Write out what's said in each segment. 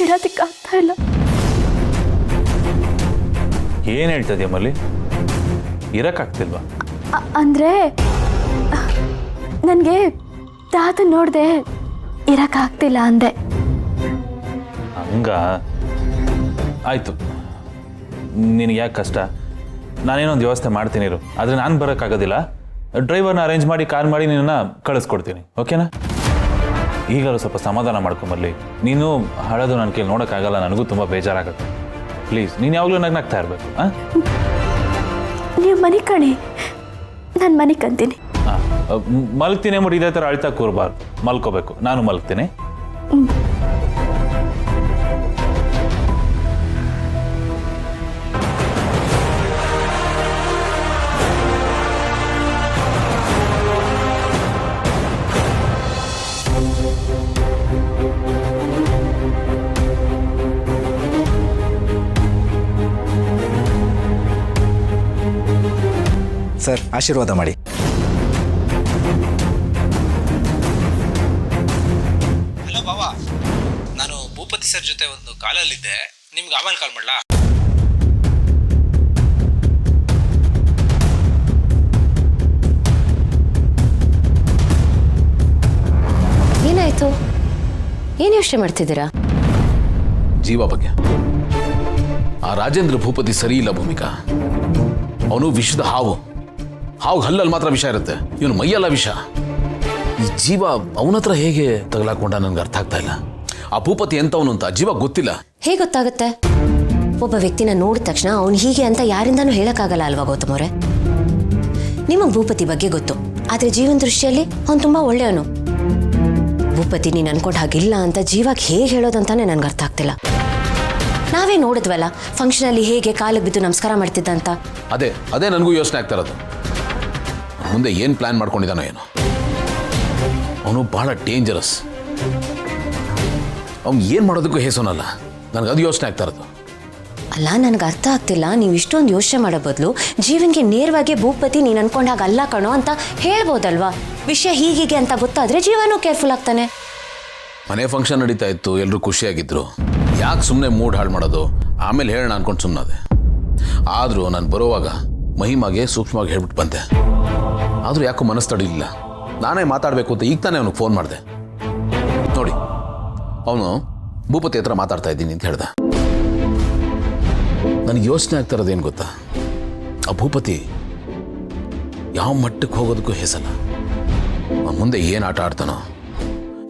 ಇರೋದಕ್ಕಾಗ್ತಾ ಇಲ್ಲ. ಏನು ಹೇಳ್ತದೆ ಮಲ್ಲಿ? ಇರಕ್ಕಾಗ್ತಿಲ್ವಾ? ಅಂದರೆ ನನಗೆ ತಾತ ನೋಡಿದೆ ಇರೋಕ್ಕಾಗ್ತಿಲ್ಲ ಅಂದೆ. ಹಂಗ ಆಯಿತು, ನಿನಗೆ ಯಾಕೆ ಕಷ್ಟ? ನಾನೇನೊಂದು ವ್ಯವಸ್ಥೆ ಮಾಡ್ತೀನಿ ಇರು. ಆದರೆ ನಾನು ಬರೋಕ್ಕಾಗೋದಿಲ್ಲ. ಡ್ರೈವರ್ನ ಅರೇಂಜ್ ಮಾಡಿ ಕಾರ್ ಮಾಡಿ ನಿನ್ನನ್ನು ಕಳಿಸ್ಕೊಡ್ತೀನಿ, ಓಕೆನಾ? ಈಗಲೂ ಸ್ವಲ್ಪ ಸಮಾಧಾನ ಮಾಡ್ಕೊಂಬರ್ಲಿ. ನೀನು ಹಳದು ನನ್ನ ಕೈಲಿ ನೋಡೋಕ್ಕಾಗಲ್ಲ, ನನಗೂ ತುಂಬ ಬೇಜಾರಾಗುತ್ತೆ. ಪ್ಲೀಸ್ ನೀನು ಯಾವಾಗಲೂ ನಗ್ನಾಗ್ತಾ ಇರಬೇಕು. ಹಾಂ, ನೀವು ಮನೆ ಕಣಿ, ನಾನು ಮನೆ ಕಂತೀನಿ. ಹಾಂ, ಮಲ್ಗ್ತೀನಿ ಅಂದ್ಬಿಟ್ಟು ಇದೇ ಥರ ಅಳ್ತಾ ಕೂರಬಾರ್ದು. ಮಲ್ಕೋಬೇಕು. ನಾನು ಮಲ್ಗ್ತೀನಿ. ಸರ್, ಆಶೀರ್ವಾದ ಮಾಡಿ. ಹಲೋ ಬಾವಾ, ನಾನು ಭೂಪತಿ ಸರ್ ಜೊತೆ ಒಂದು ಕಾಲಲ್ಲಿದ್ದೆ. ನಿಮ್ಗೆ ಆಮೇಲೆ ಕಾಲ್ ಮಾಡಲಾ? ಏನಾಯ್ತು? ಏನು ಯೋಚನೆ ಮಾಡ್ತಿದ್ದೀರಾ? ಜೀವ ಬಗ್ಗೆ. ಆ ರಾಜೇಂದ್ರ ಭೂಪತಿ ಸರಿ ಇಲ್ಲ ಭೂಮಿಕಾ. ಅವನು ವಿಷದ ಹಾವು ಹಲ್ಲಲ್ಲಿ ಮಾತ್ರ ವಿಷ ಇರುತ್ತೆ, ಇವನು ಮೈಯೆಲ್ಲ ವಿಷ. ಈ ಜೀವ ಅವನ ಹತ್ರ ಹೇಗೆ ತಗಲಾಕೊಂಡ ನನ್ಗೆ ಅರ್ಥ ಆಗ್ತಾ ಇಲ್ಲ. ಆ ಭೂಪತಿ ಎಂತವನು ಅಂತ ಜೀವ ಗೊತ್ತಿಲ್ಲ. ಹೇಗೆ ಗೊತ್ತಾಗುತ್ತೆ? ಒಬ್ಬ ವ್ಯಕ್ತಿನ ನೋಡಿದ ತಕ್ಷಣ ಅವನು ಹೀಗೆ ಅಂತ ಯಾರಿಂದಾನೂ ಹೇಳಕ್ಕಾಗಲ್ಲ ಅಲ್ವಾ ಗೌತಮ್ ಅವರೇ? ನಿಮಗೆ ಭೂಪತಿ ಬಗ್ಗೆ ಗೊತ್ತು, ಆದ್ರೆ ಜೀವನ ದೃಷ್ಟಿಯಲ್ಲಿ ಅವನು ತುಂಬಾ ಒಳ್ಳೆಯವನು. ಭೂಪತಿ ನೀನು ಅನ್ಕೊಂಡು ಹಾಗಿಲ್ಲ ಅಂತ ಜೀವಾಗ ಹೇಗೆ ಹೇಳೋದಂತಾನೆ ನನ್ಗೆ ಅರ್ಥ ಆಗ್ತಿಲ್ಲ. ನಾವೇ ನೋಡಿದ್ವಲ್ಲ ಫಂಕ್ಷನಲ್ಲಿ ಹೇಗೆ ಕಾಲಿಗೆ ಬಿದ್ದು ನಮಸ್ಕಾರ ಮಾಡ್ತಿದ್ದ ಅಂತ. ಅದೇ ನನಗೂ ಯೋಚನೆ ಆಗ್ತಾ ಇರೋದು. ಮುಂದೆ ಏನು ಪ್ಲಾನ್ ಮಾಡ್ಕೊಂಡಿದ್ದಾನೋ ಏನೋ. ಅವನು ಬಹಳ ಡೇಂಜರಸ್. ಅವ್ನು ಏನು ಮಾಡೋದಕ್ಕೂ ಹೇಸೋನಲ್ಲ. ನನಗೆ ಅದು ಯೋಚನೆ ಆಗ್ತಾ ಇರೋದು. ಅಲ್ಲ, ನನಗೆ ಅರ್ಥ ಆಗ್ತಿಲ್ಲ. ನೀವು ಇಷ್ಟೊಂದು ಯೋಚನೆ ಮಾಡೋ ಬದಲು ಜೀವನ್ಗೆ ನೇರವಾಗಿ ಭೂಪತಿ ನೀನು ಅನ್ಕೊಂಡಾಗ ಅಲ್ಲ ಕಣೋ ಅಂತ ಹೇಳ್ಬೋದಲ್ವಾ? ವಿಷಯ ಹೀಗೀಗೆ ಅಂತ ಗೊತ್ತಾದ್ರೆ ಜೀವನೂ ಕೇರ್ಫುಲ್ ಆಗ್ತಾನೆ. ಮನೆ ಫಂಕ್ಷನ್ ನಡೀತಾ ಇತ್ತು, ಎಲ್ಲರೂ ಖುಷಿಯಾಗಿದ್ರು. ಯಾಕೆ ಸುಮ್ಮನೆ ಮೂಡ್ ಹಾಳು ಮಾಡೋದು? ಆಮೇಲೆ ಹೇಳೋಣ ಅನ್ಕೊಂಡು ಸುಮ್ಮನಾದೆ. ಆದರೂ ನಾನು ಬರೋವಾಗ ಮಹಿಮಾಗೆ ಸೂಕ್ಷ್ಮವಾಗಿ ಹೇಳ್ಬಿಟ್ಟು ಬಂದೆ. ಆದರೂ ಯಾಕೋ ಮನಸ್ಸು ತಡೀಲಿಲ್ಲ. ನಾನೇ ಮಾತಾಡಬೇಕು ಅಂತ ಈಗ ತಾನೇ ಅವನಿಗೆ ಫೋನ್ ಮಾಡಿದೆ. ನೋಡಿ, ಅವನು ಭೂಪತಿ ಹತ್ರ ಮಾತಾಡ್ತಾ ಇದ್ದೀನಿ ಅಂತ ಹೇಳ್ದ. ನನಗೆ ಯೋಚನೆ ಆಗ್ತಾ ಇರೋದೇನು ಗೊತ್ತಾ? ಆ ಭೂಪತಿ ಯಾವ ಮಟ್ಟಕ್ಕೆ ಹೋಗೋದಕ್ಕೂ ಹೆಸಲ್ಲ. ಮುಂದೆ ಏನು ಆಟ ಆಡ್ತಾನೋ,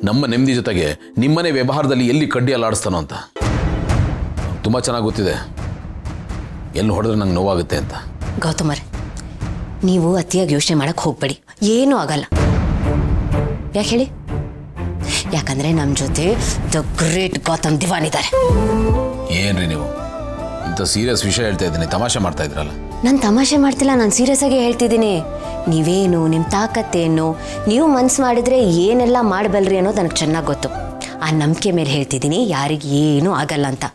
ನಮ್ಮ ನೆಮ್ಮದಿ ಜೊತೆಗೆ ನಿಮ್ಮನೆ ವ್ಯವಹಾರದಲ್ಲಿ ಎಲ್ಲಿ ಕಡ್ಡಿ ಅಲ್ಲಾಡಿಸ್ತಾನೋ ಅಂತ ತುಂಬ ಚೆನ್ನಾಗಿ ಗೊತ್ತಿದೆ. ಎಲ್ಲಿ ಹೊಡೆದ್ರೆ ನಂಗೆ ನೋವಾಗುತ್ತೆ ಅಂತ. ಗೌತಮರೇ, ನೀವು ಅತಿಯಾಗಿ ಯೋಚನೆ ಮಾಡಕ್ಕೆ ಹೋಗ್ಬೇಡಿ, ಏನೂ ಆಗಲ್ಲ. ಯಾಕೆ ಹೇಳಿ? ಯಾಕಂದ್ರೆ ನಮ್ಮ ಜೊತೆ ದ ಗ್ರೇಟ್ ಗೌತಮ್ ದಿವಾನ್ ಇದ್ದಾರೆ. ಏನ್ರಿ ನೀವು ಇಂಥ ಸೀರಿಯಸ್ ವಿಷಯ ಹೇಳ್ತಾ ಇದ್ದೀನಿ, ತಮಾಷೆ ಮಾಡ್ತಾ ಇದ್ರಲ್ಲ? ನಾನು ತಮಾಷೆ ಮಾಡ್ತಿಲ್ಲ, ನಾನು ಸೀರಿಯಸ್ ಆಗಿ ಹೇಳ್ತಿದ್ದೀನಿ. ನೀವೇನು, ನಿಮ್ಮ ತಾಕತ್ತೇನು, ನೀವು ಮನ್ಸು ಮಾಡಿದ್ರೆ ಏನೆಲ್ಲ ಮಾಡಬಲ್ರಿ ಅನ್ನೋದು ನನಗೆ ಚೆನ್ನಾಗಿ ಗೊತ್ತು. ಆ ನಂಬಿಕೆ ಮೇಲೆ ಹೇಳ್ತಿದ್ದೀನಿ, ಯಾರಿಗೆ ಏನೂ ಆಗಲ್ಲ ಅಂತ.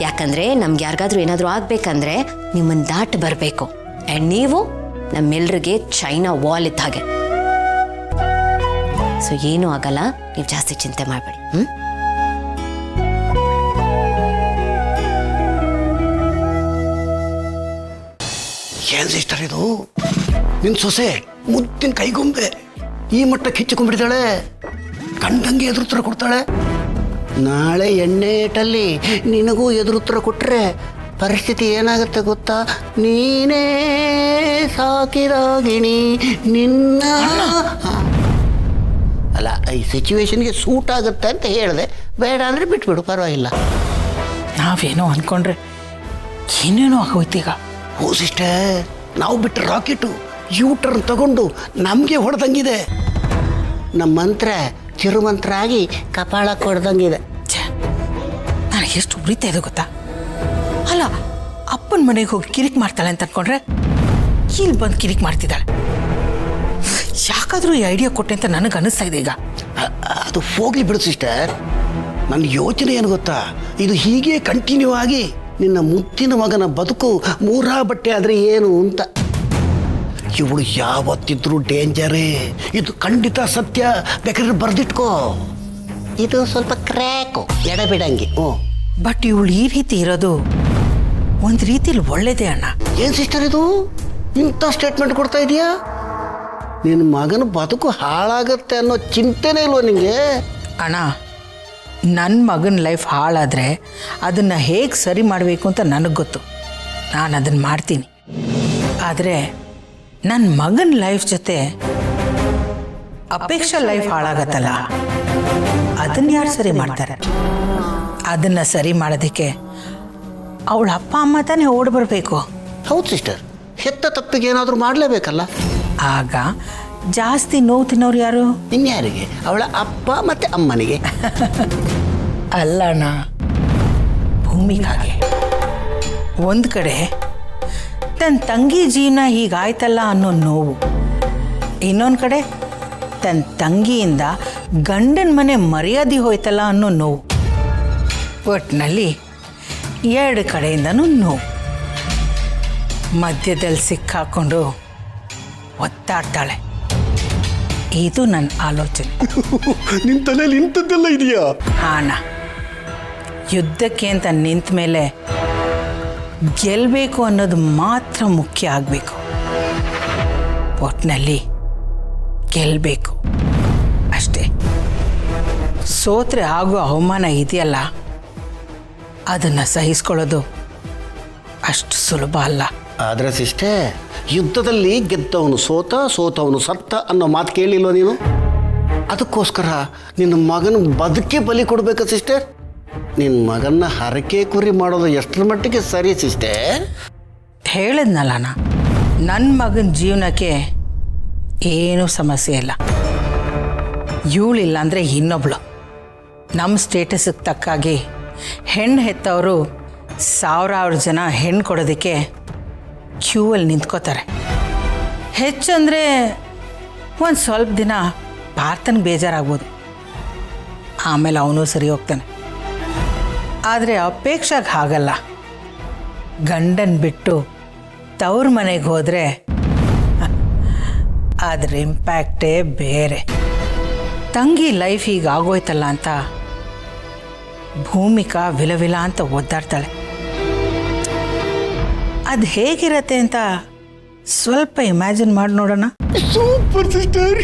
ಯಾಕಂದ್ರೆ ನಮ್ಗೆ ಯಾರಿಗಾದ್ರೂ ಏನಾದರೂ ಆಗ್ಬೇಕಂದ್ರೆ ನಿಮ್ಮನ್ನು ದಾಟ್ ಬರಬೇಕು. ಆ್ಯಂಡ್ ನೀವು ನಮ್ಮೆಲ್ರಿಗೆ ಚೈನಾ ವಾಲ್ ಇದ್ದ ಹಾಗೆ. ಸೊ ಏನೂ ಆಗಲ್ಲ, ನೀವು ಜಾಸ್ತಿ ಚಿಂತೆ ಮಾಡಬೇಡಿ. ಏನ್ ಸಿಸ್ಟರ್ ಇದು? ನಿನ್ ಸೊಸೆ ಮುದ್ದಿನ ಕೈಗೊಂಬೆ ಈ ಮಟ್ಟಕ್ಕೆ ಹೆಚ್ಚಿಕೊಂಡ್ಬಿಡ್ತಾಳೆ. ಕಂಡಂಗೆ ಎದುರುತ್ತರ ಕೊಡ್ತಾಳೆ. ನಾಳೆ ಎಣ್ಣೆ ಏಟಲ್ಲಿ ನಿನಗೂ ಎದುರುತ್ತರ ಕೊಟ್ರೆ ಪರಿಸ್ಥಿತಿ ಏನಾಗುತ್ತೆ ಗೊತ್ತಾ? ನೀನೇ ಸಾಕಿದಾಗಿಣಿ ನಿನ್ನ. ಅಲ್ಲ, ಈ ಸಿಚುವೇಶನ್ಗೆ ಸೂಟ್ ಆಗುತ್ತೆ ಅಂತ ಹೇಳಿದೆ. ಬೇಡ ಅಂದರೆ ಬಿಟ್ಬಿಡು, ಪರವಾಗಿಲ್ಲ. ನಾವೇನೋ ಅನ್ಕೊಂಡ್ರೆ ಏನೇನೋ ಆಗೋಯ್ತೀಗ. ಓ ಸಿಸ್ಟರ್, ನಾವು ಬಿಟ್ಟ ರಾಕೆಟು ಯೂಟರ್ನ್ ತಗೊಂಡು ನಮಗೆ ಹೊಡೆದಂಗಿದೆ. ನಮ್ಮ ಮಂತ್ರ ಚಿರುಮಂತ್ರ ಆಗಿ ಕಪಾಳ ಕೊಡ್ದಂಗಿದೆ. ನನಗೆ ಎಷ್ಟು ಉರಿತಾ ಇದೆ ಗೊತ್ತಾ? ಅಲ್ಲ, ಅಪ್ಪನ ಮನೆಗೆ ಹೋಗಿ ಕಿರಿಕ್ ಮಾಡ್ತಾಳೆ ಅಂತ ಅನ್ಕೊಂಡ್ರೆ ಇಲ್ಲಿ ಬಂದು ಕಿರಿಕ್ ಮಾಡ್ತಿದ್ದಾಳೆ. ಯಾಕಾದರೂ ಈ ಐಡಿಯಾ ಕೊಟ್ಟೆ ಅಂತ ನನಗೆ ಅನಿಸ್ತಾ ಇದೆ ಈಗ. ಅದು ಹೋಗ್ಲಿ ಬಿಡು ಸಿಸ್ಟರ್. ನನ್ನ ಯೋಚನೆ ಏನು ಗೊತ್ತಾ? ಇದು ಹೀಗೆ ಕಂಟಿನ್ಯೂ ಆಗಿ ನಿನ್ನ ಮುತ್ತಿನ ಮಗನ ಬದುಕು ಮೂರಾ ಬಟ್ಟೆ ಆದರೆ ಏನು ಅಂತ. ಇವಳು ಯಾವತ್ತಿದ್ರೂ ಡೇಂಜರೇ. ಇದು ಖಂಡಿತ ಸತ್ಯ, ಬೇಕಾದ್ರೆ ಬರೆದಿಟ್ಕೋ. ಇದು ಸ್ವಲ್ಪ ಟ್ರ್ಯಾಕು ಎಡಬಿಡಂಗಿ. ಬಟ್ ಇವಳು ಈ ರೀತಿ ಇರೋದು ಒಂದು ರೀತಿಲಿ ಒಳ್ಳೇದೇ ಅಣ್ಣ. ಏನು ಸಿಸ್ಟರ್ ಇದು ಇಂಥ ಸ್ಟೇಟ್ಮೆಂಟ್ ಕೊಡ್ತಾ ಇದೀಯಾ? ನಿನ್ನ ಮಗನ ಬದುಕು ಹಾಳಾಗತ್ತೆ ಅನ್ನೋ ಚಿಂತೆನೇ ಇಲ್ವ ನಿಂಗೆ? ಅಣ್ಣ, ನನ್ನ ಮಗನ ಲೈಫ್ ಹಾಳಾದರೆ ಅದನ್ನು ಹೇಗೆ ಸರಿ ಮಾಡಬೇಕು ಅಂತ ನನಗೆ ಗೊತ್ತು. ನಾನು ಅದನ್ನು ಮಾಡ್ತೀನಿ. ಆದರೆ ನನ್ನ ಮಗನ ಲೈಫ್ ಜೊತೆ ಅಪೇಕ್ಷಾ ಲೈಫ್ ಹಾಳಾಗತ್ತಲ್ಲ, ಅದನ್ನು ಯಾರು ಸರಿ ಮಾಡ್ತಾರೆ? ಅದನ್ನು ಸರಿ ಮಾಡೋದಕ್ಕೆ ಅವಳ ಅಪ್ಪ ಅಮ್ಮ ತಾನೇ ಓಡಿ ಬರಬೇಕು. ಹೌದು ಸಿಸ್ಟರ್, ಹೆತ್ತ ತಪ್ಪಿಗೆ ಏನಾದರೂ ಮಾಡಲೇಬೇಕಲ್ಲ. ಆಗ ಜಾಸ್ತಿ ನೋವು ತಿನ್ನೋರು ಯಾರು? ಇನ್ಯಾರಿಗೆ? ಅವಳ ಅಪ್ಪ ಮತ್ತು ಅಮ್ಮನಿಗೆ. ಅಲ್ಲಣ್ಣ, ಭೂಮಿಕಾಗೆ. ಒಂದು ಕಡೆ ತನ್ನ ತಂಗಿ ಜೀವನ ಹೀಗಾಯ್ತಲ್ಲ ಅನ್ನೋ ನೋವು, ಇನ್ನೊಂದು ಕಡೆ ತನ್ನ ತಂಗಿಯಿಂದ ಗಂಡನ ಮನೆ ಮರ್ಯಾದೆ ಹೋಯ್ತಲ್ಲ ಅನ್ನೋ ನೋವು. ಒಟ್ಟಿನಲ್ಲಿ ಎರಡು ಕಡೆಯಿಂದನೂ ನೋವು. ಮಧ್ಯದಲ್ಲಿ ಸಿಕ್ಕಾಕೊಂಡು ಒತ್ತಾಡ್ತಾಳೆ. ಇದು ನನ್ನ ಆಲೋಚನೆ. ನಿನ್ನ ತಲೆಯಲ್ಲಿ ಇಂಥದ್ದೆಲ್ಲ ಇದೆಯಾ? ಅಣ್ಣ, ಯುದ್ಧಕ್ಕೆ ಅಂತ ನಿಂತ ಮೇಲೆ ಗೆಲ್ಲಬೇಕು ಅನ್ನೋದು ಮಾತ್ರ ಮುಖ್ಯ ಆಗಬೇಕು. ಒಟ್ಟಿನಲ್ಲಿ ಗೆಲ್ಲಬೇಕು ಅಷ್ಟೇ. ಸೋತ್ರೆ ಆಗೋ ಅವಮಾನ ಇದೆಯಲ್ಲ, ಅದನ್ನು ಸಹಿಸ್ಕೊಳ್ಳೋದು ಅಷ್ಟು ಸುಲಭ ಅಲ್ಲ. ಆದರೆ ಸಿಸ್ಟೇ, ಯುದ್ಧದಲ್ಲಿ ಗೆದ್ದವನು ಸೋತ, ಸೋತವನು ಸತ್ತ ಅನ್ನೋ ಮಾತು ಕೇಳಿಲ್ವ ನೀನು? ಅದಕ್ಕೋಸ್ಕರ ನಿನ್ನ ಮಗನ ಬದುಕೇ ಬಲಿ ಕೊಡ್ಬೇಕಾ ಸಿಸ್ಟರ್? ನಿನ್ನ ಮಗನ್ನ ಹರಕೆ ಕುರಿ ಮಾಡೋದು ಎಷ್ಟರ ಮಟ್ಟಿಗೆ ಸರಿ ಸಿಸ್ಟರ್? ಹೇಳಿದ್ನಲ್ಲ, ನನ್ನ ಮಗನ ಜೀವನಕ್ಕೆ ಏನೂ ಸಮಸ್ಯೆ ಇಲ್ಲ. ಇವಳಿಲ್ಲ ಅಂದರೆ ಇನ್ನೊಬ್ಳು. ನಮ್ಮ ಸ್ಟೇಟಸ್ಗೆ ತಕ್ಕಾಗಿ ಹೆಣ್ಣು ಹೆತ್ತವರು ಸಾವಿರಾರು ಜನ ಹೆಣ್ಣು ಕೊಡೋದಕ್ಕೆ ಕ್ಯೂವಲ್ಲಿ ನಿಂತ್ಕೋತಾರೆ. ಹೆಚ್ಚಂದರೆ ಒಂದು ಸ್ವಲ್ಪ ದಿನ ಭಾರತನಿಗೆ ಬೇಜಾರಾಗ್ಬೋದು, ಆಮೇಲೆ ಅವನು ಸರಿ ಹೋಗ್ತಾನೆ. ಆದರೆ ಅಪೇಕ್ಷೆಗೆ ಹಾಗಲ್ಲ. ಗಂಡನ ಬಿಟ್ಟು ತವ್ರ ಮನೆಗೆ ಹೋದರೆ ಅದ್ರ ಇಂಪ್ಯಾಕ್ಟೇ ಬೇರೆ. ತಂಗಿ ಲೈಫ್ ಈಗ ಆಗೋಯ್ತಲ್ಲ ಅಂತ ಭೂಮಿಕಾ ವಿಲವಿಲ ಅಂತ ಒದ್ದಾಡ್ತಾಳೆ. ಅದು ಹೇಗಿರತ್ತೆ ಅಂತ ಸ್ವಲ್ಪ ಇಮ್ಯಾಜಿನ್ ಮಾಡಿ ನೋಡೋಣ. ಸೂಪರ್ ಸಿಸ್ಟರ್,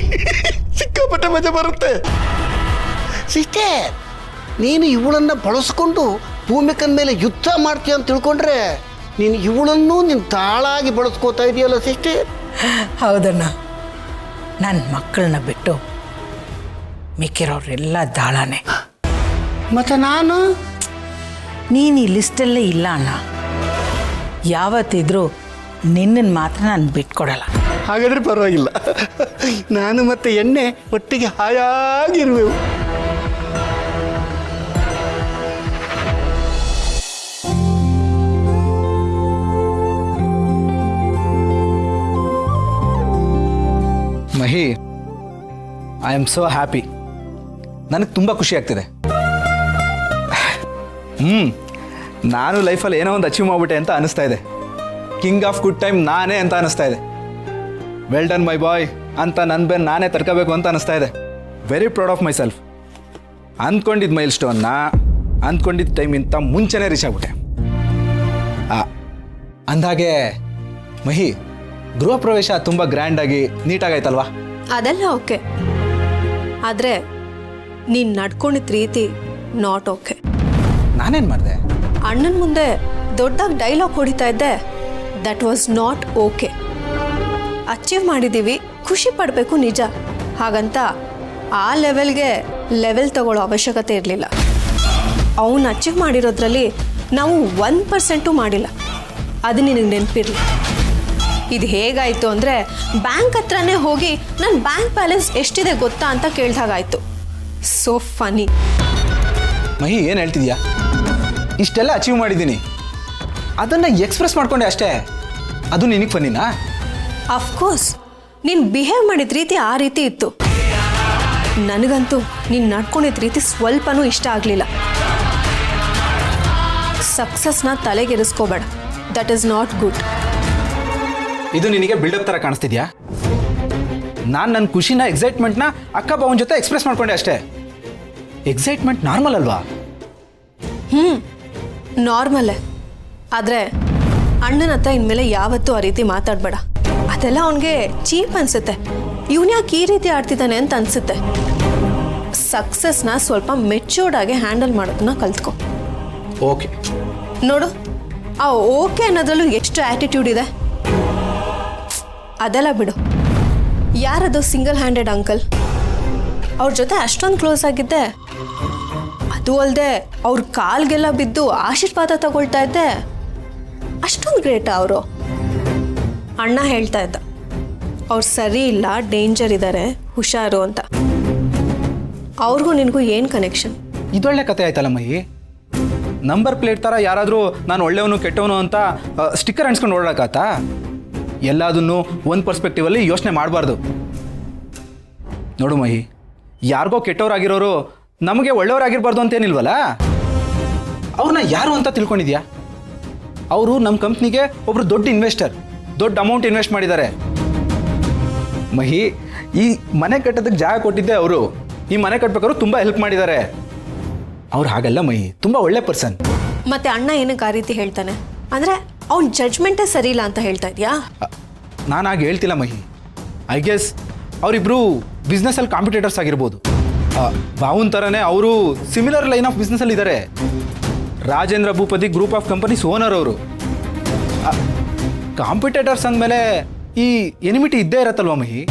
ಸಿಕ್ಕಾಪಟ್ಟೆ ಮಜಾ ಬರುತ್ತೆ. ಸಿಸ್ಟರ್, ನೀನು ಇವಳನ್ನ ಬಳಸ್ಕೊಂಡು ಭೂಮಿಕನ ಮೇಲೆ ಯುದ್ಧ ಮಾಡ್ತೀಯ ಅಂತ ತಿಳ್ಕೊಂಡ್ರೆ ನೀನು ಇವಳನ್ನು ನಿನ್ನ ತಾಳಾಗಿ ಬಳಸ್ಕೋತಾ ಇದೆಯಲ್ಲ ಸಿಸ್ಟರ್. ಹೌದಣ್ಣ, ನನ್ನ ಮಕ್ಕಳನ್ನ ಬಿಟ್ಟು ಮಿಕ್ಕಿರೋರೆಲ್ಲ ದಾಳಾನೆ. ಮತ್ತೆ ನಾನು? ನೀನು ಈ ಲಿಸ್ಟಲ್ಲೇ ಇಲ್ಲ ಅಣ್ಣ. ಯಾವತ್ತಿದ್ರೂ ನಿನ್ನನ್ನು ಮಾತ್ರ ನಾನು ಬಿಟ್ಕೊಡಲ್ಲ. ಹಾಗಾದ್ರೆ ಪರವಾಗಿಲ್ಲ, ನಾನು ಮತ್ತೆ ಎಣ್ಣೆ ಒಟ್ಟಿಗೆ ಹಾಯಾಗಿರುವೆವು. ಮಹಿ, ಐ ಆಮ್ ಸೋ ಹ್ಯಾಪಿ. ನನಗೆ ತುಂಬ ಖುಷಿ ಆಗ್ತಿದೆ. ನಾನು ಲೈಫಲ್ಲಿ ಏನೋ ಒಂದು ಅಚೀವ್ ಮಾಡಿಬಿಟ್ಟೆ ಅಂತ ಅನಿಸ್ತಾ ಇದೆ. ಕಿಂಗ್ ಆಫ್ ಗುಡ್ ಟೈಮ್ ನಾನೇ ಅಂತ ಅನಿಸ್ತಾ ಇದೆ. ವೆಲ್ ಡನ್ ಮೈ ಬಾಯ್ ಅಂತ ನನ್ನ ಬೆನ್ನು ನಾನೇ ತರ್ಕೋಬೇಕು ಅಂತ ಅನಿಸ್ತಾ ಇದೆ. Very proud of myself. ಅಂದ್ಕೊಂಡಿದ್ದ ಮೈಲ್ ಸ್ಟೋನ್ನ ಅಂದ್ಕೊಂಡಿದ್ದ ಟೈಮಿಂತ ಮುಂಚೆನೇ ರೀಚ್ ಆಗ್ಬಿಟ್ಟೆ. ಅಂದಾಗೆ ಮಹಿ, ಗೃಹ ಪ್ರವೇಶ ತುಂಬ ಗ್ರ್ಯಾಂಡಾಗಿ ನೀಟಾಗಾಯ್ತಲ್ವಾ? ಅದೆಲ್ಲ ಓಕೆ, ಆದರೆ ನೀನು ನಡ್ಕೊಂಡಿದ್ದ ರೀತಿ ನಾಟ್ ಓಕೆ. ನಾನೇನು ಮಾಡಿದೆ? ಅಣ್ಣನ ಮುಂದೆ ದೊಡ್ಡದಾಗಿ ಡೈಲಾಗ್ ಹೊಡಿತಾ ಇದ್ದೆ. That was not okay. Achieve ಮಾಡಿದ್ದೀವಿ, ಖುಷಿ ಪಡಬೇಕು ನಿಜ. ಹಾಗಂತ ಆ ಲೆವೆಲ್ ತಗೊಳ್ಳೋ ಅವಶ್ಯಕತೆ ಇರಲಿಲ್ಲ. ಅವನು ಅಚೀವ್ ಮಾಡಿರೋದ್ರಲ್ಲಿ ನಾವು 1% ಮಾಡಿಲ್ಲ. ಅದು ನಿನಗೆ ನೆನಪಿರಲಿ. ಇದು ಹೇಗಾಯಿತು ಅಂದರೆ, ಬ್ಯಾಂಕ್ ಹತ್ರನೇ ಹೋಗಿ ನನ್ನ ಬ್ಯಾಂಕ್ ಬ್ಯಾಲೆನ್ಸ್ ಎಷ್ಟಿದೆ ಗೊತ್ತಾ ಅಂತ ಕೇಳ್ದಾಗಾಯ್ತು. ಸೋ ಫನಿ. ಮಹಿ, ಏನು ಹೇಳ್ತಿದ್ಯಾ? ಇಷ್ಟೆಲ್ಲ ಅಚೀವ್ ಮಾಡಿದ್ದೀನಿ, ಅದನ್ನು ಎಕ್ಸ್ಪ್ರೆಸ್ ಮಾಡ್ಕೊಂಡೆ ಅಷ್ಟೇ. ಅದು ನಿನಗೆ ಫನ್ನಿನಾ? ಅಫ್ಕೋರ್ಸ್, ನೀನು ಬಿಹೇವ್ ಮಾಡಿದ ರೀತಿ ಆ ರೀತಿ ಇತ್ತು. ನನಗಂತೂ ನೀನು ನಡ್ಕೊಂಡಿದ್ದ ರೀತಿ ಸ್ವಲ್ಪನೂ ಇಷ್ಟ ಆಗಲಿಲ್ಲ. ಸಕ್ಸಸ್ನ ತಲೆಗೆರಿಸ್ಕೋಬೇಡ. That is not good. ಇದು ನಿನಗೆ ಬಿಲ್ಡಪ್ ಥರ ಕಾಣಿಸ್ತಿದ್ಯಾ? ನಾನು ನನ್ನ ಖುಷಿನ, ಎಕ್ಸೈಟ್ಮೆಂಟ್ನ ಅಕ್ಕ ಬಾವನ ಜೊತೆ ಎಕ್ಸ್ಪ್ರೆಸ್ ಮಾಡ್ಕೊಂಡೆ ಅಷ್ಟೇ. ಎಕ್ಸೈಟ್ಮೆಂಟ್ ನಾರ್ಮಲ್ ಅಲ್ವಾ? ನಾರ್ಮಲ್ಲೇ. ಆದರೆ ಅಣ್ಣನ ಹತ್ರ ಇನ್ಮೇಲೆ ಯಾವತ್ತೂ ಆ ರೀತಿ ಮಾತಾಡಬೇಡ. ಅದೆಲ್ಲ ಅವನಿಗೆ ಚೀಪ್ ಅನ್ಸುತ್ತೆ. ಇವನು ಯಾಕೆ ಈ ರೀತಿ ಆಡ್ತಿದ್ದಾನೆ ಅಂತ ಅನ್ಸುತ್ತೆ. ಸಕ್ಸಸ್ನ ಸ್ವಲ್ಪ ಮೆಚ್ಯೂರ್ಡ್ ಆಗಿ ಹ್ಯಾಂಡಲ್ ಮಾಡೋದನ್ನ ಕಲ್ತ್ಕೊ. ಓಕೆ. ನೋಡು, ಆ ಓಕೆ ಅನ್ನೋದ್ರಲ್ಲೂ ಎಷ್ಟು ಆ್ಯಟಿಟ್ಯೂಡ್ ಇದೆ. ಅದೆಲ್ಲ ಬಿಡು. ಯಾರದು ಸಿಂಗಲ್ ಹ್ಯಾಂಡೆಡ್ ಅಂಕಲ್? ಅವ್ರ ಜೊತೆ ಅಷ್ಟೊಂದು ಕ್ಲೋಸ್ ಆಗಿದ್ದೆ. ಅದು ಅಲ್ಲದೆ ಅವ್ರ ಕಾಲ್ಗೆಲ್ಲ ಬಿದ್ದು ಆಶೀರ್ವಾದ ತಗೊಳ್ತಾ ಇದ್ದೆ. ಅಷ್ಟೊಂದು ಗ್ರೇಟಾ ಅವರು? ಅಣ್ಣ ಹೇಳ್ತಾ ಇದ್ದ, ಅವ್ರು ಸರಿ ಇಲ್ಲ, ಡೇಂಜರ್ ಇದ್ದಾರೆ, ಹುಷಾರು ಅಂತ. ಅವ್ರಿಗೂ ನಿನಗೂ ಏನು ಕನೆಕ್ಷನ್? ಇದೊಳ್ಳೆ ಕತೆ ಆಯ್ತಲ್ಲ ಮಹಿ. ನಂಬರ್ ಪ್ಲೇಟ್ ಥರ ಯಾರಾದರೂ ನಾನು ಒಳ್ಳೆಯವನು ಕೆಟ್ಟವನು ಅಂತ ಸ್ಟಿಕ್ಕರ್ ಅಂಟ್ಸ್ಕೊಂಡು ಓಡಾಡಕ್ಕಾತಾ? ಎಲ್ಲದನ್ನು ಒಂದು ಪರ್ಸ್ಪೆಕ್ಟಿವಲ್ಲಿ ಯೋಚನೆ ಮಾಡಬಾರ್ದು. ನೋಡು ಮಹಿ, ಯಾರಿಗೋ ಕೆಟ್ಟವರಾಗಿರೋರು ನಮಗೆ ಒಳ್ಳೆಯವರಾಗಿರ್ಬಾರ್ದು ಅಂತೇನಿಲ್ವಲ್ಲ. ಅವ್ರನ್ನ ಯಾರು ಅಂತ ತಿಳ್ಕೊಂಡಿದ್ಯಾ? ಅವರು ನಮ್ಮ ಕಂಪ್ನಿಗೆ ಒಬ್ಬರು ದೊಡ್ಡ ಇನ್ವೆಸ್ಟರ್, ದೊಡ್ಡ ಅಮೌಂಟ್ ಇನ್ವೆಸ್ಟ್ ಮಾಡಿದ್ದಾರೆ. ಮಹಿ, ಈ ಮನೆ ಕಟ್ಟೋದಕ್ಕೆ ಜಾಗ ಕೊಟ್ಟಿದ್ದೆ ಅವರು. ಈ ಮನೆ ಕಟ್ಬೇಕಾದ್ರು ತುಂಬ ಹೆಲ್ಪ್ ಮಾಡಿದ್ದಾರೆ. ಅವ್ರು ಹಾಗಲ್ಲ ಮಹಿ, ತುಂಬ ಒಳ್ಳೆ ಪರ್ಸನ್. ಮತ್ತೆ ಅಣ್ಣ ಏನಕ್ಕೆ ಆ ರೀತಿ ಹೇಳ್ತಾನೆ? ಅಂದರೆ ಅವ್ನ ಜಡ್ಜ್ಮೆಂಟೇ ಸರಿ ಇಲ್ಲ ಅಂತ ಹೇಳ್ತಾ ಇದೆಯಾ? ನಾನು ಹಾಗೆ ಹೇಳ್ತಿಲ್ಲ ಮಹಿ. ಐ ಗೆಸ್ ಅವರಿಬ್ಬರು ಬಿಸ್ನೆಸ್ಸಲ್ಲಿ ಕಾಂಪಿಟೇಟರ್ಸ್ ಆಗಿರ್ಬೋದು. ಭಾವನ್ ಥರನೇ ಅವರು ಸಿಮಿಲರ್ ಲೈನ್ ಆಫ್ ಬಿಸ್ನೆಸ್ಸಲ್ಲಿ ಇದ್ದಾರೆ. ರಾಜೇಂದ್ರ ಭೂಪತಿ ಗ್ರೂಪ್ ಆಫ್ ಕಂಪನೀಸ್ ಓನರ್ ಅವರು. ಕಾಂಪಿಟೇಟರ್ಸ್ ಅಂದಮೇಲೆ ಈ ಎನಿಮಿಟಿ ಇದ್ದೇ ಇರತ್ತಲ್ವ ಮಹಿ.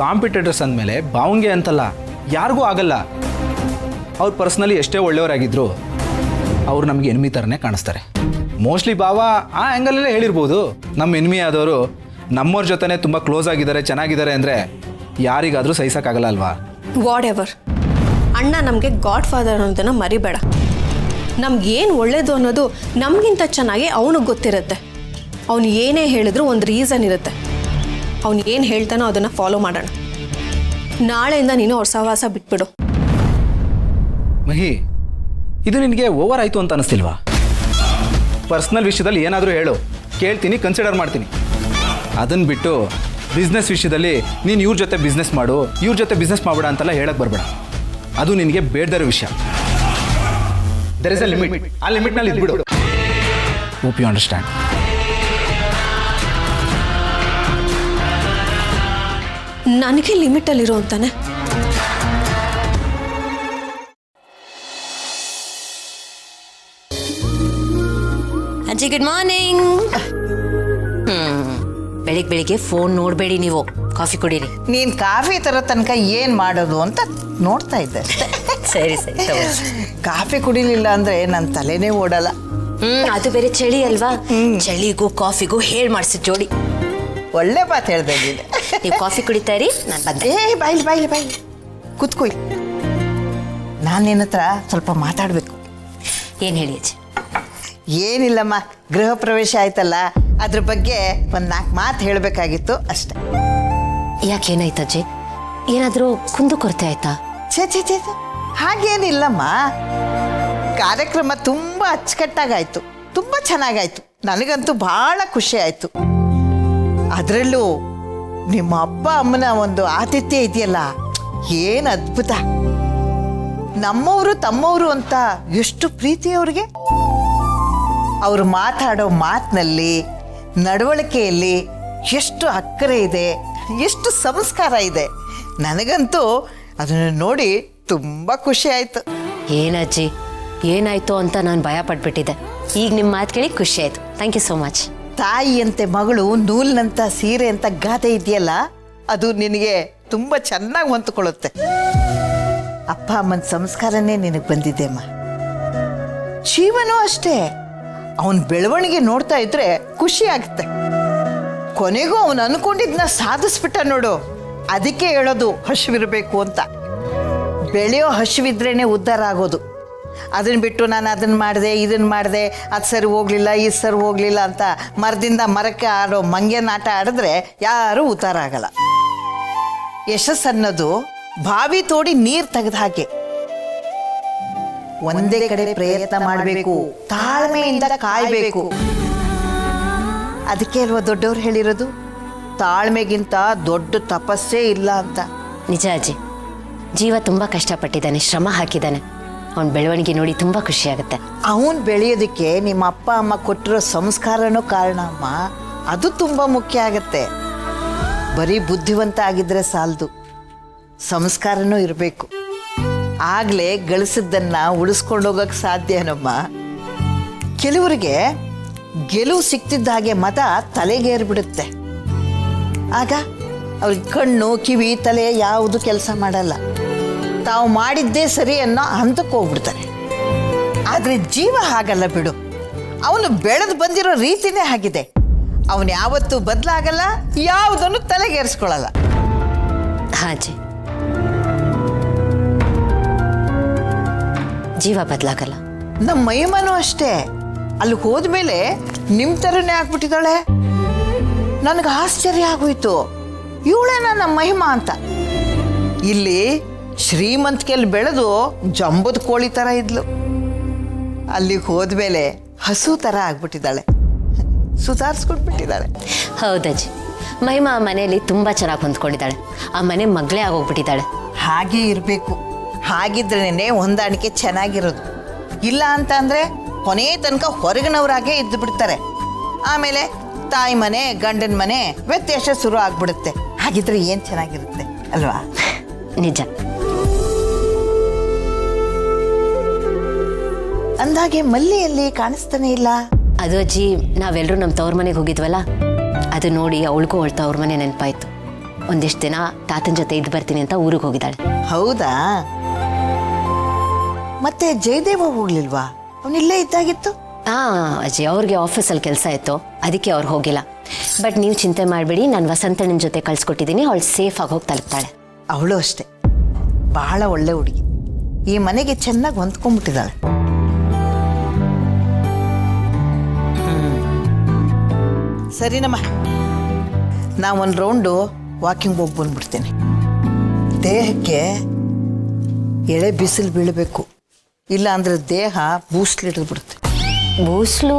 ಕಾಂಪಿಟೇಟರ್ಸ್ ಅಂದಮೇಲೆ ಭಾವಂಗೆ ಅಂತಲ್ಲ, ಯಾರಿಗೂ ಆಗಲ್ಲ. ಅವ್ರು ಪರ್ಸ್ನಲಿ ಎಷ್ಟೇ ಒಳ್ಳೆಯವರಾಗಿದ್ದರು ಅವ್ರು ನಮಗೆ ಎನಿಮಿ ಥರನೇ ಕಾಣಿಸ್ತಾರೆ. ಮೋಸ್ಟ್ಲಿ ಭಾವ ಆ ಆ್ಯಂಗಲಲ್ಲೇ ಹೇಳಿರ್ಬೋದು, ನಮ್ಮ ಎನಿಮಿ ಆದವರು ನಮ್ಮವ್ರ ಜೊತೆನೇ ತುಂಬ ಕ್ಲೋಸ್ ಆಗಿದ್ದಾರೆ, ಚೆನ್ನಾಗಿದ್ದಾರೆ ಅಂದರೆ ಯಾರಿಗಾದರೂ ಸಹಿಸೋಕ್ಕಾಗಲ್ಲ ಅಲ್ವಾ? What ever. ಅಣ್ಣ ನಮಗೆ ಗಾಡ್ ಫಾದರ್ ಅನ್ನೋದನ್ನು ಮರಿಬೇಡ. ನಮ್ಗೇನು ಒಳ್ಳೇದು ಅನ್ನೋದು ನಮಗಿಂತ ಚೆನ್ನಾಗಿ ಅವನಿಗೆ ಗೊತ್ತಿರುತ್ತೆ. ಅವನು ಏನೇ ಹೇಳಿದ್ರು ಒಂದು ರೀಸನ್ ಇರುತ್ತೆ. ಅವನು ಏನು ಹೇಳ್ತಾನೋ ಅದನ್ನು ಫಾಲೋ ಮಾಡೋಣ. ನಾಳೆಯಿಂದ ನೀನು ಅವ್ರ ಸಹವಾಸ ಬಿಟ್ಬಿಡು. ಮಹಿ, ಇದು ನಿನಗೆ ಓವರ್ ಆಯಿತು ಅಂತ ಅನಿಸ್ತಿಲ್ವಾ? ಪರ್ಸ್ನಲ್ ವಿಷಯದಲ್ಲಿ ಏನಾದರೂ ಹೇಳು, ಕೇಳ್ತೀನಿ, ಕನ್ಸಿಡರ್ ಮಾಡ್ತೀನಿ. ಅದನ್ನು ಬಿಟ್ಟು ಬಿಸ್ನೆಸ್ ವಿಷಯದಲ್ಲಿ ನೀನು ಇವ್ರ ಜೊತೆ ಬಿಸ್ನೆಸ್ ಮಾಡು, ಇವ್ರ ಜೊತೆ ಬಿಸ್ನೆಸ್ ಮಾಡಬೇಡ ಅಂತೆಲ್ಲ ಹೇಳಕ್ಕೆ ಬರಬೇಡ. ಅದು ನಿನಗೆ ಬೇಡದಿರೋ ವಿಷಯ. There is a limit. ಆ ಲಿಮಿಟ್ನಲ್ಲಿ ಇದ್ಬಿಡು. Hope you understand. ನನಗೆ ಲಿಮಿಟಲ್ಲಿರೋ ಅಂತಾನೆ. ಅಜ್ಜಿ ಗುಡ್ ಮಾರ್ನಿಂಗ್. ಬೆಳಿಗ್ಗೆ ಫೋನ್ ನೋಡಬೇಡಿ ನೀವು, ಕಾಫಿ ಕುಡೀರಿ. ನೀನ್ ಕಾಫಿ ತರ ತನಕ ಏನ್ ಮಾಡೋದು ಅಂತ ನೋಡ್ತಾ ಇದ್ದೆ ಅಷ್ಟೇ. ಸರಿ ಸರಿ. ಕಾಫಿ ಕುಡಿಲಿಲ್ಲ ಅಂದ್ರೆ ನನ್ನ ತಲೆನೇ ಓಡಲ್ಲ. ಅದು ಬೇರೆ ಚಳಿ ಅಲ್ವಾ, ಚಳಿಗೂ ಕಾಫಿಗೂ ಹೇಳ್ ಮಾಡಿಸಿದ ಜೋಡಿ. ಒಳ್ಳೆ ಮಾತು ಹೇಳ್ದೆ ನೀನು. ನೀವು ಕಾಫಿ ಕುಡಿತಾ ಇರಿ, ನಾನು ಬಂದೆ. ಬಾಯ್ಲಿ ಕೂತ್ಕೊಯ್. ನಾನು ನಿನ್ನ ಹತ್ರ ಸ್ವಲ್ಪ ಮಾತಾಡಬೇಕು. ಏನು ಹೇಳಿ ಅಜ್ಜಿ? ಏನಿಲ್ಲಮ್ಮ, ಗೃಹ ಪ್ರವೇಶ ಆಯ್ತಲ್ಲ, ಅದ್ರ ಬಗ್ಗೆ ಒಂದು 4 ಮಾತು ಹೇಳಬೇಕಾಗಿತ್ತು ಅಷ್ಟೆ. ಯಾಕೇನಾಯ್ತು ಅಜ್ಜಿ? ಏನಾದರೂ ಕುಂದು ಕೊರತೆ ಆಯ್ತಾ? ಛೇ ಹಾಗೇನಿಲ್ಲಮ್ಮ. ಕಾರ್ಯಕ್ರಮ ತುಂಬ ಅಚ್ಚುಕಟ್ಟಾಗಾಯ್ತು, ತುಂಬ ಚೆನ್ನಾಗಾಯ್ತು. ನನಗಂತೂ ಭಾಳ ಖುಷಿ ಆಯಿತು. ಅದರಲ್ಲೂ ನಿಮ್ಮ ಅಪ್ಪ ಅಮ್ಮನ ಒಂದು ಆತಿಥ್ಯ ಇದೆಯಲ್ಲ, ಏನು ಅದ್ಭುತ. ನಮ್ಮವರು ತಮ್ಮವರು ಅಂತ ಎಷ್ಟು ಪ್ರೀತಿ ಅವ್ರಿಗೆ. ಅವರು ಮಾತಾಡೋ ಮಾತಿನಲ್ಲಿ, ನಡವಳಿಕೆಯಲ್ಲಿ ಎಷ್ಟು ಅಕ್ಕರೆ ಇದೆ, ಎಷ್ಟು ಸಂಸ್ಕಾರ ಇದೆ. ನನಗಂತೂ ಅದನ್ನು ನೋಡಿ ತುಂಬ ಖುಷಿ ಆಯಿತು. ಏನಜ್ಜಿ, ಏನಾಯ್ತು ಅಂತ ನಾನು ಭಯ ಪಟ್ಬಿಟ್ಟಿದ್ದೆ. ಈಗ ನಿಮ್ಮ ಮಾತು ಕೇಳಿ ಖುಷಿ ಆಯಿತು. Thank you so much. ತಾಯಿಯಂತೆ ಮಗಳು ನೂಲಿನಂಥ ಸೀರೆ ಅಂತ ಗಾದೆ ಇದೆಯಲ್ಲ, ಅದು ನಿನಗೆ ತುಂಬ ಚೆನ್ನಾಗಿ ಹೊಂದ್ಕೊಳ್ಳುತ್ತೆ. ಅಪ್ಪ ಅಮ್ಮನ ಸಂಸ್ಕಾರನೇ ನಿನಗೆ ಬಂದಿದೆ ಅಮ್ಮ. ಜೀವನೂ ಅಷ್ಟೇ, ಅವನ ಬೆಳವಣಿಗೆ ನೋಡ್ತಾ ಇದ್ರೆ ಖುಷಿ ಆಗುತ್ತೆ. ಕೊನೆಗೂ ಅವನು ಅನ್ಕೊಂಡಿದ್ನ ಸಾಧಿಸ್ಬಿಟ್ಟ ನೋಡು. ಅದಕ್ಕೆ ಹೇಳೋದು ಹಸಿವಿರಬೇಕು ಅಂತ. ಬೆಳೆಯೋ ಹಸಿವಿದ್ರೇನೆ ಉದ್ಧಾರ ಆಗೋದು. ಅದನ್ನು ಬಿಟ್ಟು ನಾನು ಅದನ್ನು ಮಾಡಿದೆ, ಇದನ್ನು ಮಾಡಿದೆ, ಅದು ಸರಿ ಹೋಗಲಿಲ್ಲ, ಇದು ಸರಿ ಹೋಗಲಿಲ್ಲ ಅಂತ ಮರದಿಂದ ಮರಕ್ಕೆ ಆಡೋ ಮಂಗ್ಯನ ಆಟ ಆಡಿದ್ರೆ ಯಾರೂ ಉದ್ಧಾರ ಆಗಲ್ಲ. ಯಶಸ್ಸನ್ನೋದು ಬಾವಿ ತೋಡಿ ನೀರು ತೆಗೆದ ಹಾಗೆ. ಒಂದೇ ಕಡೆ ಪ್ರಯತ್ನ ಮಾಡಬೇಕು, ತಾಳ್ಮೆಯಿಂದ ಕಾಯಬೇಕು. ಅದಕ್ಕೆ ಅಲ್ವಾ ದೊಡ್ಡವ್ರು ಹೇಳಿರೋದು, ತಾಳ್ಮೆಗಿಂತ ದೊಡ್ಡ ತಪಸ್ಸೇ ಇಲ್ಲ ಅಂತ. ನಿಜ ಅಜ್ಜಿ, ಜೀವ ತುಂಬ ಕಷ್ಟಪಟ್ಟಿದ್ದಾನೆ, ಶ್ರಮ ಹಾಕಿದ್ದಾನೆ. ಅವನ ಬೆಳವಣಿಗೆ ನೋಡಿ ತುಂಬ ಖುಷಿಯಾಗುತ್ತೆ. ಅವನು ಬೆಳೆಯೋದಕ್ಕೆ ನಿಮ್ಮ ಅಪ್ಪ ಅಮ್ಮ ಕೊಟ್ಟಿರೋ ಸಂಸ್ಕಾರನೂ ಕಾರಣ ಅಮ್ಮ. ಅದು ತುಂಬ ಮುಖ್ಯ ಆಗತ್ತೆ. ಬರೀ ಬುದ್ಧಿವಂತ ಆಗಿದ್ರೆ ಸಾಲದು, ಸಂಸ್ಕಾರನೂ ಇರಬೇಕು. ಆಗಲೇ ಗಳಿಸಿದ್ದನ್ನು ಉಳಿಸ್ಕೊಂಡೋಗಕ್ಕೆ ಸಾಧ್ಯನಮ್ಮ. ಕೆಲವರಿಗೆ ಗೆಲುವು ಸಿಕ್ತಿದ್ದ ಹಾಗೆ ಮತ ತಲೆಗೇರ್ಬಿಡುತ್ತೆ. ಆಗ ಅವ್ರಿಗೆ ಕಣ್ಣು ಕಿವಿ ತಲೆ ಯಾವುದು ಕೆಲಸ ಮಾಡಲ್ಲ. ತಾವು ಮಾಡಿದ್ದೇ ಸರಿ ಅನ್ನೋ ಹಂತಕ್ಕೆ ಹೋಗ್ಬಿಡ್ತಾರೆ. ಆದರೆ ಜೀವ ಹಾಗಲ್ಲ ಬಿಡು. ಅವನು ಬೆಳೆದು ಬಂದಿರೋ ರೀತಿನೇ ಆಗಿದೆ. ಅವನು ಯಾವತ್ತೂ ಬದಲಾಗಲ್ಲ, ಯಾವುದನ್ನು ತಲೆಗೇರಿಸ್ಕೊಳ್ಳಲ್ಲ. ಹಾಜಿ, ಜೀವ ಬದಲಾಗಲ್ಲ. ನಮ್ಮ ಮಹಿಮನೂ ಅಷ್ಟೇ. ಅಲ್ಲಿ ಹೋದ್ಮೇಲೆ ನಿಮ್ಮ ಥರನೇ ಆಗ್ಬಿಟ್ಟಿದ್ದಾಳೆ. ನನಗೆ ಆಶ್ಚರ್ಯ ಆಗೋಯ್ತು, ಇವಳೇನ ನಮ್ಮ ಮಹಿಮಾ ಅಂತ. ಇಲ್ಲಿ ಶ್ರೀಮಂತಿಕೆಯಲ್ಲಿ ಬೆಳೆದು ಜಂಬದ ಕೋಳಿ ಥರ ಇದ್ಲು. ಅಲ್ಲಿಗೆ ಹೋದ್ಮೇಲೆ ಹಸು ಥರ ಆಗ್ಬಿಟ್ಟಿದ್ದಾಳೆ, ಸುಧಾರಿಸ್ಕೊಟ್ಬಿಟ್ಟಿದ್ದಾಳೆ. ಹೌದಜ್ಜಿ, ಮಹಿಮಾ ಆ ಮನೆಯಲ್ಲಿ ತುಂಬ ಚೆನ್ನಾಗಿ ಹೊಂದ್ಕೊಂಡಿದ್ದಾಳೆ. ಆ ಮನೆ ಮಗಳೇ ಆಗೋಗ್ಬಿಟ್ಟಿದ್ದಾಳೆ. ಹಾಗೇ ಇರಬೇಕು. ಹಾಗಿದ್ರೇನೆ ಹೊಂದಾಣಿಕೆ ಚೆನ್ನಾಗಿರೋದು. ಇಲ್ಲ ಅಂತ ಅಂದರೆ ಕೊನೆ ತನಕ ಹೊರಗಿನವರಾಗೇ ಇದ್ದು ಬಿಡ್ತಾರೆ. ಆಮೇಲೆ ತಾಯಿ ಮನೆ ಗಂಡನ ಮನೆ ವ್ಯತ್ಯಾಸ ಶುರು ಆಗ್ಬಿಡುತ್ತೆ. ಹಾಗಿದ್ರೆ ಏನು ಚೆನ್ನಾಗಿರುತ್ತೆ ಅಲ್ವಾ? ನಿಜ. ಅಂದಾಗೆ ಮಲ್ಲಿಯಲ್ಲಿ ಕಾಣಿಸ್ತಾನೆ ಇಲ್ಲ. ಅದು ಅಜ್ಜಿ, ನಾವೆಲ್ಲರೂ ನಮ್ಮ ತವ್ರ ಮನೆಗೆ ಹೋಗಿದ್ವಲ್ಲ, ಅದು ನೋಡಿ ಅವಳಿಗೂ ಅವಳ ತವ್ರ ಮನೆ ನೆನಪಾಯ್ತು. ಒಂದಿಷ್ಟು ದಿನ ತಾತನ ಜೊತೆ ಇದ್ದು ಬರ್ತೀನಿ ಅಂತ ಊರಿಗೆ ಹೋಗಿದ್ದಾಳೆ. ಹೌದಾ? ಮತ್ತೆ ಜಯದೇವ ಹೋಗ್ಲಿಲ್ವಾ? ಅವನಿಲ್ಲೇ ಇದ್ದಾಗಿತ್ತು. ಅಜ್ಜಿ, ಅವ್ರಿಗೆ ಆಫೀಸಲ್ಲಿ ಕೆಲಸ ಇತ್ತು, ಅದಕ್ಕೆ ಅವ್ರು ಹೋಗಿಲ್ಲ. ಬಟ್ ನೀವು ಚಿಂತೆ ಮಾಡಬೇಡಿ, ನಾನು ವಸಂತಣ್ಣನ ಜೊತೆ ಕಳ್ಸಿಕೊಟ್ಟಿದ್ದೀನಿ. ಅವಳು ಸೇಫಾಗಿ ಹೋಗಿ ತಲುಪ್ತಾಳೆ. ಅವಳು ಅಷ್ಟೇ ಬಹಳ ಒಳ್ಳೆ ಹುಡುಗಿ. ಈ ಮನೆಗೆ ಚೆನ್ನಾಗಿ ಹೊಂದ್ಕೊಂಡ್ಬಿಟ್ಟಿದ್ದಾಳೆ. ಸರಿನಮ್ಮ, ನಾವೊಂದು ರೌಂಡು ವಾಕಿಂಗ್ ಹೋಗಿ ಬಂದ್ಬಿಡ್ತೇನೆ. ದೇಹಕ್ಕೆ ಎಳೆ ಬಿಸಿಲು ಬೀಳಬೇಕು, ಇಲ್ಲ ಅಂದ್ರೆ ದೇಹ ಬೂಸ್ಲು ಹಿಡಿದ್ಬಿಡುತ್ತೆ. ಬೂಸ್ಲು?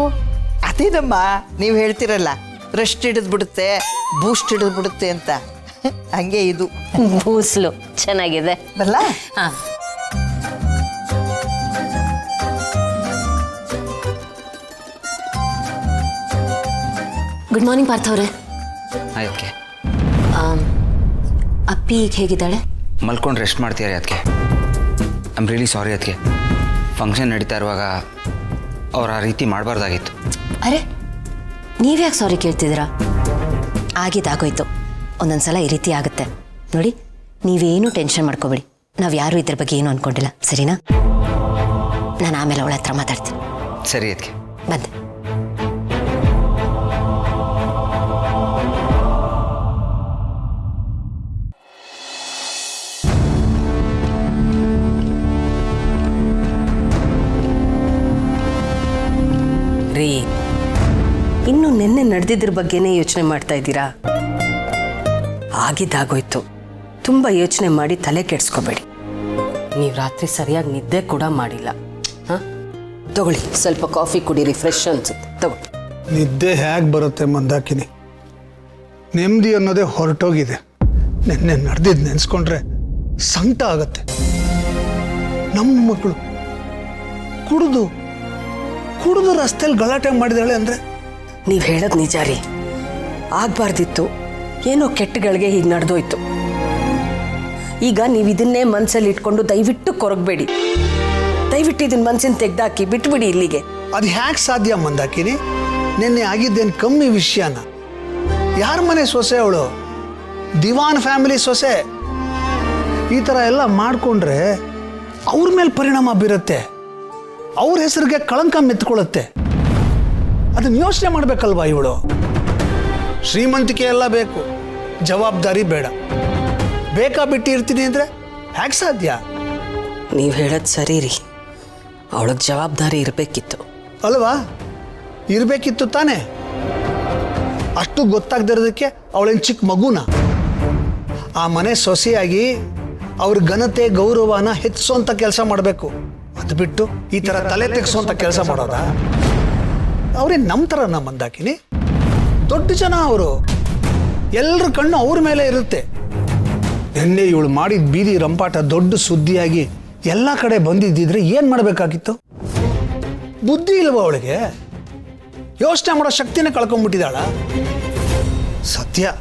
ಅದೇನಮ್ಮ, ನೀವು ಹೇಳ್ತಿರಲ್ಲ ರೆಸ್ಟ್ ಹಿಡಿದ್ಬಿಡುತ್ತೆ, ಬೂಸ್ಟ್ ಹಿಡಿದ್ಬಿಡುತ್ತೆ ಅಂತ, ಹಂಗೆ ಇದು ಬೂಸ್ಲು. ಚೆನ್ನಾಗಿದೆ. ಬರಲ್ಲ? ಹಾಂ. ಗುಡ್ ಮಾರ್ನಿಂಗ್ ಪಾರ್ಥ ಅವರೇ. ಅದಕ್ಕೆ ಅಪ್ಪಿ ಈಗ ಹೇಗಿದ್ದಾಳೆ? ಮಲ್ಕೊಂಡು ರೆಸ್ಟ್ ಮಾಡ್ತೀಯಾರಿ ಅದಕ್ಕೆ. ಐ ಆಮ್ ರಿಯಲಿ ಸಾರಿ ಅದಕ್ಕೆ. ಫಂಕ್ಷನ್ ನಡೀತಾ ಇರುವಾಗ ಅವ್ರು ಆ ರೀತಿ ಮಾಡಬಾರ್ದಾಗಿತ್ತು. ಅರೆ, ನೀವ್ಯಾಕೆ ಸಾರಿ ಕೇಳ್ತಿದ್ದೀರಾ? ಆಗಿದ್ದಾಗೋಯ್ತು. ಒಂದೊಂದು ಸಲ ಈ ರೀತಿ ಆಗುತ್ತೆ ನೋಡಿ. ನೀವೇನು ಟೆನ್ಷನ್ ಮಾಡ್ಕೋಬೇಡಿ. ನಾವು ಯಾರೂ ಇದ್ರ ಬಗ್ಗೆ ಏನು ಅಂದ್ಕೊಂಡಿಲ್ಲ, ಸರಿನಾ? ನಾನು ಆಮೇಲೆ ಅವಳ ಹತ್ರ ಮಾತಾಡ್ತೀನಿ. ಸರಿ ಅದಕ್ಕೆ. ಬಂದೆ. ರೀ, ಇನ್ನು ನಿನ್ನೆ ನಡೆದಿದ್ರ ಬಗ್ಗೆನೇ ಯೋಚನೆ ಮಾಡ್ತಾ ಇದ್ದೀರಾ? ಆಗಿದ್ದಾಗೋಯ್ತು. ತುಂಬ ಯೋಚನೆ ಮಾಡಿ ತಲೆ ಕೆಡಿಸ್ಕೋಬೇಡಿ. ನೀವು ರಾತ್ರಿ ಸರಿಯಾಗಿ ನಿದ್ದೆ ಕೂಡ ಮಾಡಿಲ್ಲ. ಹಾಂ, ತಗೊಳ್ಳಿ, ಸ್ವಲ್ಪ ಕಾಫಿ ಕುಡೀರಿ, ಫ್ರೆಶ್ ಅನ್ಸುತ್ತೆ. ತಗೊಳ್ಳಿ. ನಿದ್ದೆ ಹೇಗೆ ಬರುತ್ತೆ ಮಂದಾಕಿನಿ? ನೆಮ್ಮದಿ ಅನ್ನೋದೇ ಹೊರಟೋಗಿದೆ. ನಿನ್ನೆ ನಡೆದಿದ್ದು ನೆನೆಸ್ಕೊಂಡ್ರೆ ಸಂಕಟ ಆಗತ್ತೆ. ನಮ್ಮ ಮಕ್ಕಳು ಕುಡಿದು ರಸ್ತೆಯಲ್ಲಿ ಗಲಾಟೆ ಮಾಡಿದಾಳೆ ಅಂದರೆ ನೀವು ಹೇಳೋದು ನಿಜ ರೀ. ಆಗಬಾರ್ದಿತ್ತು, ಏನೋ ಕೆಟ್ಟಗಳಿಗೆ ಹೀಗೆ ನಡೆದೋಯ್ತು. ಈಗ ನೀವು ಇದನ್ನೇ ಮನಸ್ಸಲ್ಲಿ ಇಟ್ಕೊಂಡು ದಯವಿಟ್ಟು ಕೊರಗಬೇಡಿ. ದಯವಿಟ್ಟು ಇದನ್ನ ಮನಸ್ಸಿನ ತೆಗೆದಾಕಿ ಬಿಟ್ಬಿಡಿ ಇಲ್ಲಿಗೆ. ಅದು ಹ್ಯಾಕ್ ಸಾಧ್ಯ ಮಂದಾಕಿನಿ? ನಿನ್ನೆ ಆಗಿದ್ದೇನು ಕಮ್ಮಿ ವಿಷಯನ? ಯಾರ ಮನೆ ಸೊಸೆ ಅವಳು? ದಿವಾನ್ ಫ್ಯಾಮಿಲಿ ಸೊಸೆ. ಈ ಥರ ಎಲ್ಲ ಮಾಡಿಕೊಂಡ್ರೆ ಅವ್ರ ಮೇಲೆ ಪರಿಣಾಮ ಬೀರುತ್ತೆ, ಅವ್ರ ಹೆಸರಿಗೆ ಕಳಂಕ ಮೆತ್ಕೊಳ್ಳುತ್ತೆ. ಅದನ್ನ ಯೋಚನೆ ಮಾಡ್ಬೇಕಲ್ವಾ ಇವಳು? ಶ್ರೀಮಂತಿಕೆ ಎಲ್ಲ ಬೇಕು, ಜವಾಬ್ದಾರಿ ಬೇಡ. ಬೇಕಾ ಬಿಟ್ಟು ಇರ್ತೀನಿ ಅಂದರೆ ಹ್ಯಾಕ್ ಸಾಧ್ಯ? ನೀವು ಹೇಳೋದು ಸರಿ ರೀ. ಅವಳಿಗೆ ಜವಾಬ್ದಾರಿ ಇರಬೇಕಿತ್ತು ಅಲ್ವಾ? ಇರಬೇಕಿತ್ತು ತಾನೇ. ಅಷ್ಟು ಗೊತ್ತಾಗದಿರೋದಕ್ಕೆ ಅವಳೇನು ಚಿಕ್ಕ ಮಗುನ? ಆ ಮನೆ ಸೊಸೆಯಾಗಿ ಅವ್ರ ಘನತೆ ಗೌರವನ ಹೆಚ್ಚಿಸೋಂಥ ಕೆಲಸ ಮಾಡಬೇಕು. ಅದು ಬಿಟ್ಟು ಈ ಥರ ತಲೆ ತೆಗೆಸೋಂಥ ಕೆಲಸ ಮಾಡೋದ? ಅವ್ರೇನು ನಮ್ಮ ಥರನ ಮಂದಾಕಿನಿ? ದೊಡ್ಡ ಜನ ಅವರು, ಎಲ್ಲರ ಕಣ್ಣು ಅವ್ರ ಮೇಲೆ ಇರುತ್ತೆ. ನಿನ್ನೆ ಇವಳು ಮಾಡಿದ ಬೀದಿ ರಂಪಾಟ ದೊಡ್ಡ ಸುದ್ದಿಯಾಗಿ ಎಲ್ಲ ಕಡೆ ಬಂದಿದ್ದಿದ್ರೆ ಏನು ಮಾಡಬೇಕಾಗಿತ್ತು? ಬುದ್ಧಿ ಇಲ್ವ ಅವಳಿಗೆ? ಯೋಚನೆ ಮಾಡೋ ಶಕ್ತಿನೇ ಕಳ್ಕೊಂಡ್ಬಿಟ್ಟಿದ್ದಾಳ. ಸತ್ಯ,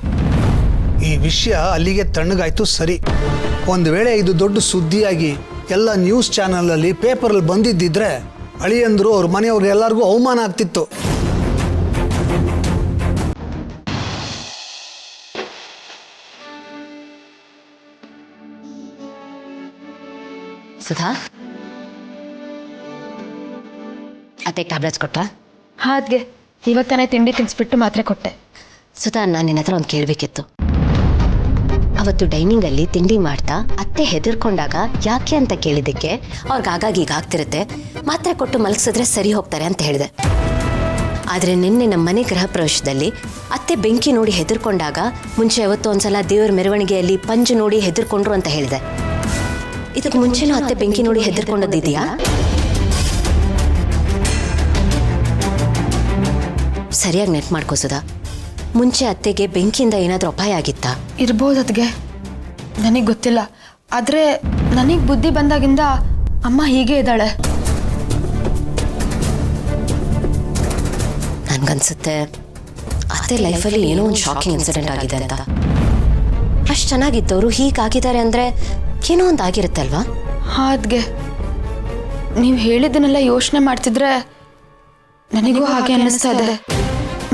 ಈ ವಿಷಯ ಅಲ್ಲಿಗೆ ತಣ್ಣಗಾಯ್ತು ಸರಿ. ಒಂದು ವೇಳೆ ಇದು ದೊಡ್ಡ ಸುದ್ದಿಯಾಗಿ ಎಲ್ಲ ನ್ಯೂಸ್ ಚಾನಲಲ್ಲಿ ಪೇಪರಲ್ಲಿ ಬಂದಿದ್ದಿದ್ರೆ ಅಳಿಯಂದ್ರು ಅವ್ರ ಮನೆಯವ್ರು ಎಲ್ಲರಿಗೂ ಅವಮಾನ ಆಗ್ತಿತ್ತು. ಸುಧಾ, ಅತ್ತೆ ಟ್ಯಾಬ್ಲೆಟ್ಸ್ ಕೊಟ್ಟಾ? ಹಾದ್ಗೆ ಇವಾಗ ತಾನೇ ತಿಂಡಿ ತಿನ್ಸ್ಬಿಟ್ಟು ಮಾತ್ರೆ ಕೊಟ್ಟೆ. ಸುಧಾ, ನಾನು ನಿನ್ನ ಹತ್ರ ಒಂದು ಕೇಳಬೇಕಿತ್ತು. ಅವತ್ತು ಡೈನಿಂಗಲ್ಲಿ ತಿಂಡಿ ಮಾಡ್ತಾ ಅತ್ತೆ ಹೆದರ್ಕೊಂಡಾಗ ಯಾಕೆ ಅಂತ ಕೇಳಿದ್ದಕ್ಕೆ ಅವ್ರಿಗೆ ಆಗಾಗ ಈಗ ಆಗ್ತಿರುತ್ತೆ, ಮಾತ್ರೆ ಕೊಟ್ಟು ಮಲಗಿಸಿದ್ರೆ ಸರಿ ಹೋಗ್ತಾರೆ ಅಂತ ಹೇಳಿದೆ. ಆದರೆ ನಿನ್ನೆ ನಮ್ಮ ಮನೆ ಗೃಹ ಪ್ರವೇಶದಲ್ಲಿ ಅತ್ತೆ ಬೆಂಕಿ ನೋಡಿ ಹೆದರ್ಕೊಂಡಾಗ ಮುಂಚೆ ಯಾವತ್ತೋ ಒಂದ್ಸಲ ದೇವರ ಮೆರವಣಿಗೆಯಲ್ಲಿ ಪಂಜು ನೋಡಿ ಹೆದರ್ಕೊಂಡ್ರು ಅಂತ ಹೇಳಿದೆ. ಇದಕ್ಕೆ ಮುಂಚೆನೂ ಅತ್ತೆ ಬೆಂಕಿ ನೋಡಿ ಹೆದರ್ಕೊಂಡದ್ದಿದೆಯಾ? ಸರಿಯಾಗಿ ನೆಟ್ ಮಾಡ್ಕೋ ಸುಧಾ. ಮುಂಚೆ ಅತ್ತೆಗೆ ಬೆಂಕಿಯಿಂದ ಏನಾದರೂ ಅಪಾಯ ಆಗಿತ್ತಾ? ಇರ್ಬೋದು ಅದ್ಗೆ, ನನಗೆ ಗೊತ್ತಿಲ್ಲ. ಆದರೆ ನನಗೆ ಬುದ್ಧಿ ಬಂದಾಗಿಂದ ಅಮ್ಮ ಹೀಗೆ ಇದ್ದಾಳೆ. ನನ್ಗನ್ಸುತ್ತೆ ಅತ್ತೆ ಲೈಫಲ್ಲಿ ಏನೋ ಒಂದು ಶಾಕಿಂಗ್ ಇನ್ಸಿಡೆಂಟ್ ಆಗಿದೆ ಅಂತ. ಅಷ್ಟು ಚೆನ್ನಾಗಿದ್ದವರು ಹೀಗಾಗಿದ್ದಾರೆ ಅಂದರೆ ಏನೋ ಒಂದು ಆಗಿರುತ್ತೆ ಅಲ್ವಾ? ಹಾದ್ಗೆ ನೀವು ಹೇಳಿದ್ದನ್ನೆಲ್ಲ ಯೋಚನೆ ಮಾಡ್ತಿದ್ರೆ ನನಗೂ ಹಾಗೆ ಅನ್ನಿಸ್ತಾ ಇದೆ.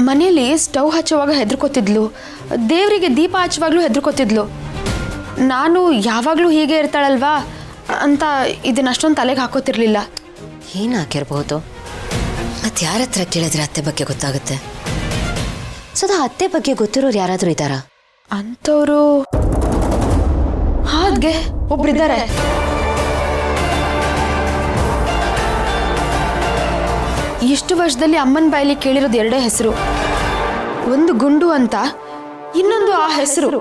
ಮನೆಯಲ್ಲಿ ಸ್ಟವ್ ಹಚ್ಚುವಾಗ ಹೆದರ್ಕೋತಿದ್ಲು, ದೇವರಿಗೆ ದೀಪ ಹಚ್ಚುವಾಗಲೂ ಹೆದರ್ಕೋತಿದ್ಲು. ನಾನು ಯಾವಾಗಲೂ ಹೀಗೆ ಇರ್ತಾಳಲ್ವಾ ಅಂತ ಇದನ್ನ ಅಷ್ಟೊಂದು ತಲೆಗೆ ಹಾಕೋತಿರ್ಲಿಲ್ಲ. ಏನು ಹಾಕಿರ್ಬೋದು? ಮತ್ತೆ ಯಾರ ಹತ್ರ ಕೇಳಿದ್ರೆ ಅತ್ತೆ ಬಗ್ಗೆ ಗೊತ್ತಾಗುತ್ತೆ? ಸದಾ ಅತ್ತೆ ಬಗ್ಗೆ ಗೊತ್ತಿರೋರು ಯಾರಾದರೂ ಇದ್ದಾರಾ? ಅಂಥವ್ರು ಹಾಗೆ ಒಬ್ರಿದ್ದಾರೆ. ಇಷ್ಟು ವರ್ಷದಲ್ಲಿ ಅಮ್ಮನ ಬಾಯಲ್ಲಿ ಕೇಳಿರೋದು ಎರಡೇ ಹೆಸರು. ಒಂದು ಗುಂಡು ಅಂತ, ಇನ್ನೊಂದು ಆ ಹೆಸರು.